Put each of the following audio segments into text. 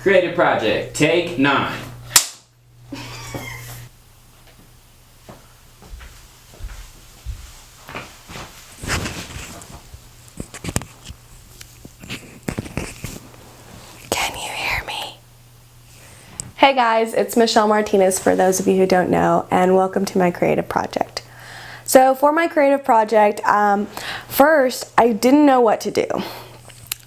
Creative project, take 9. Can you hear me? Hey guys, it's Michelle Martinez for those of you who don't know, and welcome to my creative project. So for my creative project, first I didn't know what to do.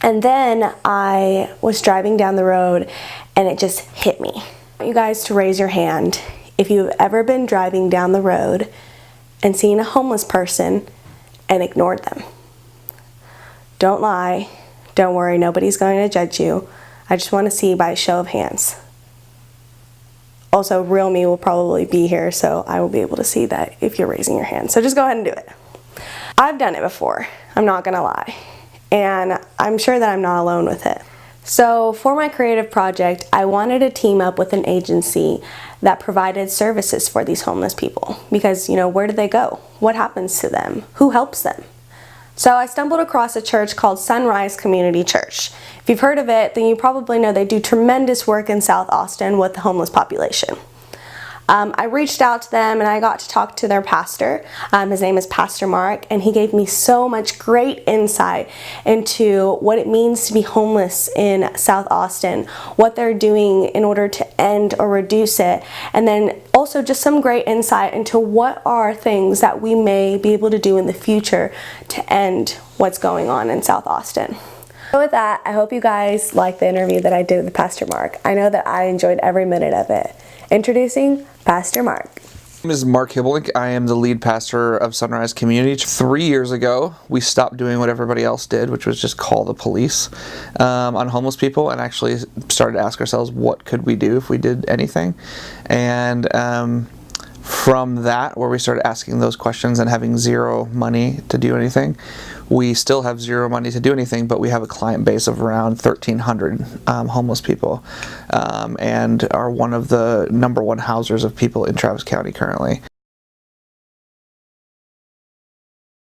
And then I was driving down the road and it just hit me. I want you guys to raise your hand if you've ever been driving down the road and seen a homeless person and ignored them. Don't lie, don't worry, nobody's going to judge you. I just want to see by a show of hands. Also, real me will probably be here, so I will be able to see that if you're raising your hand. So just go ahead and do it. I've done it before, I'm not gonna lie. And I'm sure that I'm not alone with it. So for my creative project, I wanted to team up with an agency that provided services for these homeless people. Because, you know, where do they go? What happens to them? Who helps them? So I stumbled across a church called Sunrise Community Church. If you've heard of it, then you probably know they do tremendous work in South Austin with the homeless population. I reached out to them and I got to talk to their pastor. His name is Pastor Mark, and he gave me so much great insight into what it means to be homeless in South Austin, what they're doing in order to end or reduce it, and then also just some great insight into what are things that we may be able to do in the future to end what's going on in South Austin. So with that, I hope you guys liked the interview that I did with Pastor Mark. I know that I enjoyed every minute of it. Introducing Pastor Mark. My name is Mark Hibblink. I am the lead pastor of Sunrise Community. 3 years ago, we stopped doing what everybody else did, which was just call the police on homeless people, and actually started to ask ourselves, what could we do if we did anything? And from that, where we started asking those questions and having zero money to do anything, we still have zero money to do anything, but we have a client base of around 1,300 homeless people, and are one of the #1 housers of people in Travis County currently.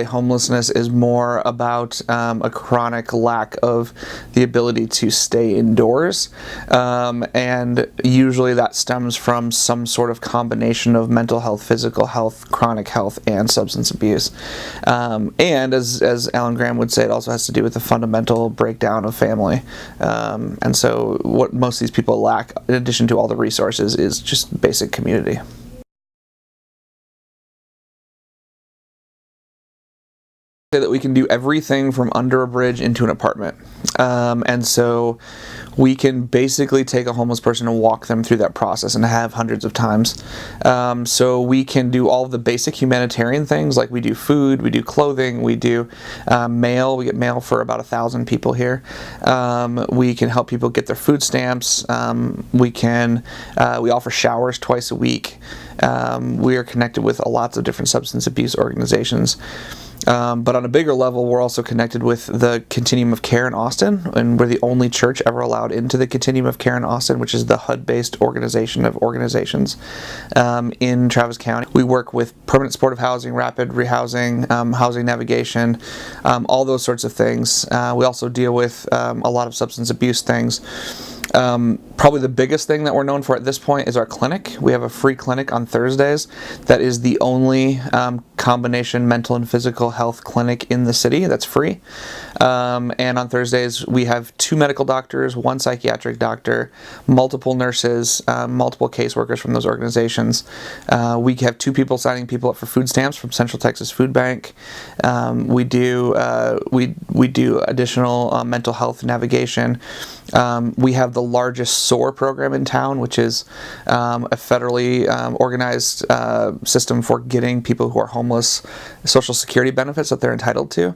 Homelessness is more about a chronic lack of the ability to stay indoors, and usually that stems from some sort of combination of mental health, physical health, chronic health, and substance abuse. And as Alan Graham would say, it also has to do with the fundamental breakdown of family. And so what most of these people lack, in addition to all the resources, is just basic community. That we can do everything from under a bridge into an apartment, and so we can basically take a homeless person and walk them through that process, and have hundreds of times. So we can do all of the basic humanitarian things, like we do food, we do clothing, we do mail. We get mail for about 1,000 people here. We can help people get their food stamps. We offer showers twice a week. We are connected with lots of different substance abuse organizations. But on a bigger level, we're also connected with the Continuum of Care in Austin, and we're the only church ever allowed into the Continuum of Care in Austin, which is the HUD-based organization of organizations in Travis County. We work with permanent supportive housing, rapid rehousing, housing navigation, all those sorts of things. We also deal with a lot of substance abuse things. Probably the biggest thing that we're known for at this point is our clinic. We have a free clinic on Thursdays that is the only combination mental and physical health clinic in the city that's free. And on Thursdays we have 2 medical doctors, 1 psychiatric doctor, multiple nurses, multiple caseworkers from those organizations. We have 2 people signing people up for food stamps from Central Texas Food Bank. We do additional mental health navigation. We have the largest SOAR program in town, which is a federally organized system for getting people who are homeless Social Security benefits that they're entitled to.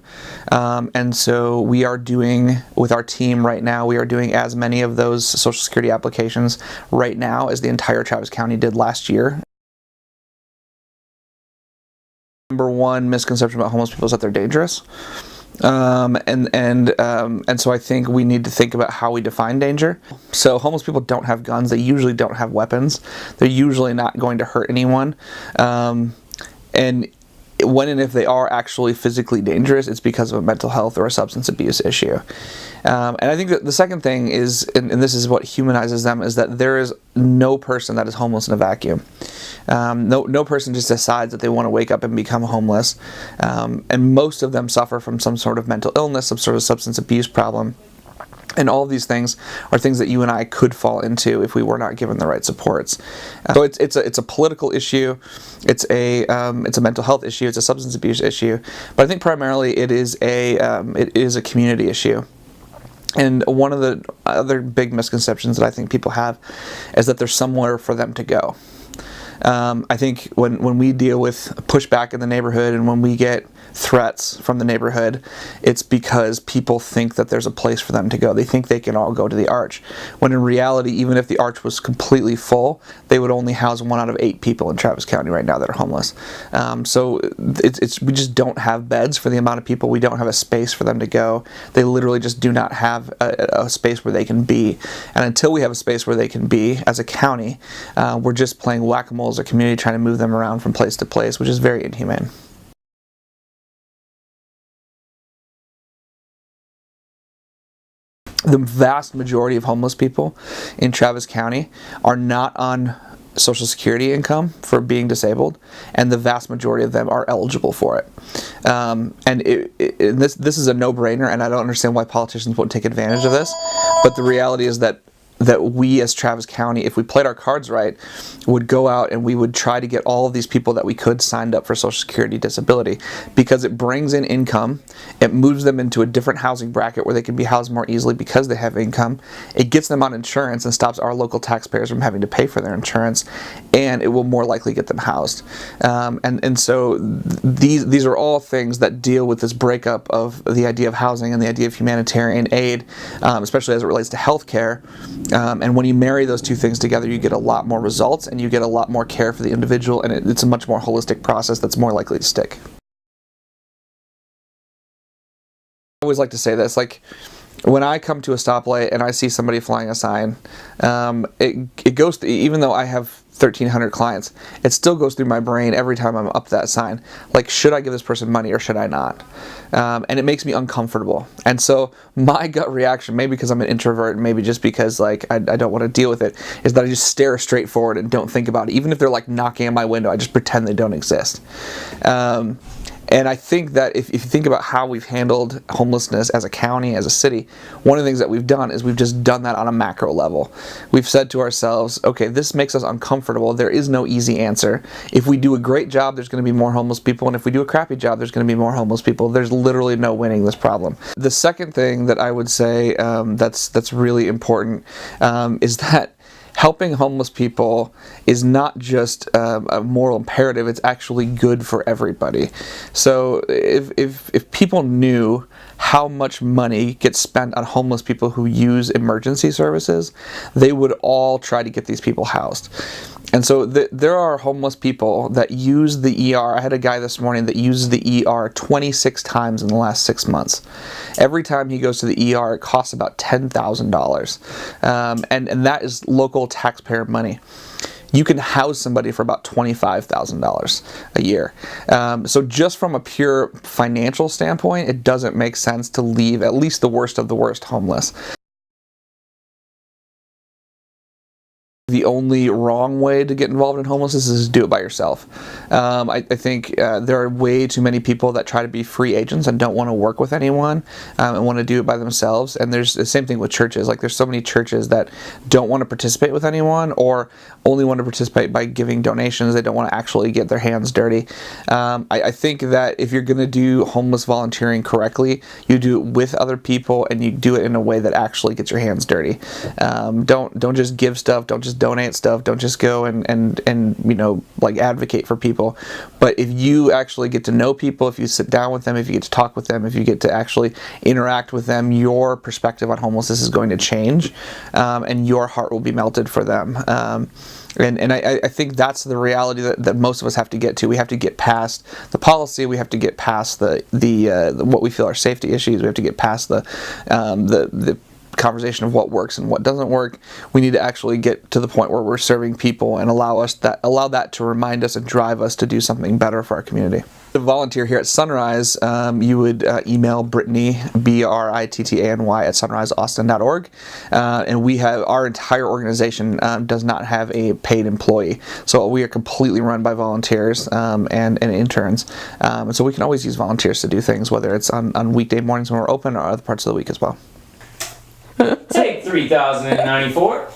And so we are doing, with our team right now, we are doing as many of those Social Security applications right now as the entire Travis County did last year. #1 misconception about homeless people is that they're dangerous. And so I think we need to think about how we define danger. So homeless people don't have guns. They usually don't have weapons. They're usually not going to hurt anyone. And when and if they are actually physically dangerous, it's because of a mental health or a substance abuse issue. And I think that the second thing is, and this is what humanizes them, is that there is no person that is homeless in a vacuum. No person just decides that they want to wake up and become homeless. And most of them suffer from some sort of mental illness, some sort of substance abuse problem. And all of these things are things that you and I could fall into if we were not given the right supports. So it's a political issue, it's a mental health issue, it's a substance abuse issue, but I think primarily it is a community issue. And one of the other big misconceptions that I think people have is that there's somewhere for them to go. I think when we deal with pushback in the neighborhood and when we get threats from the neighborhood, it's because people think that there's a place for them to go. They think they can all go to the Arch, when in reality, even if the Arch was completely full, they would only house 1 out of 8 people in Travis County right now that are homeless. So we just don't have beds for the amount of people. We don't have a space for them to go. They literally just do not have a space where they can be. And until we have a space where they can be as a county, we're just playing whack-a-mole as a community, trying to move them around from place to place, which is very inhumane. The vast majority of homeless people in Travis County are not on Social Security income for being disabled, and the vast majority of them are eligible for it. And this is a no-brainer, and I don't understand why politicians won't take advantage of this, but the reality is that we as Travis County, if we played our cards right, would go out and we would try to get all of these people that we could signed up for Social Security disability, because it brings in income, it moves them into a different housing bracket where they can be housed more easily because they have income, it gets them on insurance and stops our local taxpayers from having to pay for their insurance, and it will more likely get them housed. And so these are all things that deal with this breakup of the idea of housing and the idea of humanitarian aid, especially as it relates to healthcare. And when you marry those two things together, you get a lot more results and you get a lot more care for the individual, and it's a much more holistic process that's more likely to stick. I always like to say this, like, when I come to a stoplight and I see somebody flying a sign, it goes through, even though I have 1,300 clients, it still goes through my brain every time I'm up that sign. Like, should I give this person money or should I not? And it makes me uncomfortable. And so my gut reaction, maybe because I'm an introvert, maybe just because like I don't want to deal with it, is that I just stare straight forward and don't think about it. Even if they're like knocking on my window, I just pretend they don't exist. And I think that if you think about how we've handled homelessness as a county, as a city, one of the things that we've done is we've just done that on a macro level. We've said to ourselves, okay, this makes us uncomfortable. There is no easy answer. If we do a great job, there's going to be more homeless people, and if we do a crappy job, there's going to be more homeless people. There's literally no winning this problem. The second thing that I would say that's really important is that helping homeless people is not just a moral imperative, it's actually good for everybody. So if people knew how much money gets spent on homeless people who use emergency services, they would all try to get these people housed. And so there are homeless people that use the ER. I had a guy this morning that uses the ER 26 times in the last 6 months. Every time he goes to the ER, it costs about $10,000. And that is local taxpayer money. You can house somebody for about $25,000 a year. So just from a pure financial standpoint, it doesn't make sense to leave at least the worst of the worst homeless. The only wrong way to get involved in homelessness is to do it by yourself. I think there are way too many people that try to be free agents and don't want to work with anyone and want to do it by themselves. And there's the same thing with churches. Like, there's so many churches that don't want to participate with anyone, or only want to participate by giving donations. They don't want to actually get their hands dirty. I think that if you're going to do homeless volunteering correctly, you do it with other people and you do it in a way that actually gets your hands dirty. Don't just give stuff. Don't just donate stuff. Don't just go and you know, like, advocate for people. But if you actually get to know people, if you sit down with them, if you get to talk with them, if you get to actually interact with them, your perspective on homelessness is going to change, and your heart will be melted for them. And I think that's the reality that most of us have to get to. We have to get past the policy. We have to get past the what we feel are safety issues. We have to get past the conversation of what works and what doesn't work. We need to actually get to the point where we're serving people and allow that to remind us and drive us to do something better for our community. To volunteer here at Sunrise, you would email Brittany, BRITTANY at sunriseaustin.org, and we have our entire organization does not have a paid employee, so we are completely run by volunteers and interns, and so we can always use volunteers to do things, whether it's on weekday mornings when we're open or other parts of the week as well. Take 3,094.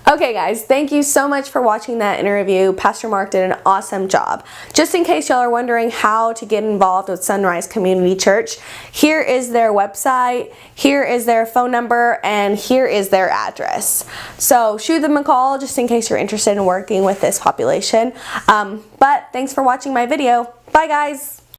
Okay guys, thank you so much for watching that interview. Pastor Mark did an awesome job. Just in case y'all are wondering how to get involved with Sunrise Community Church, here is their website, here is their phone number, and here is their address. So shoot them a call just in case you're interested in working with this population. But thanks for watching my video. Bye guys!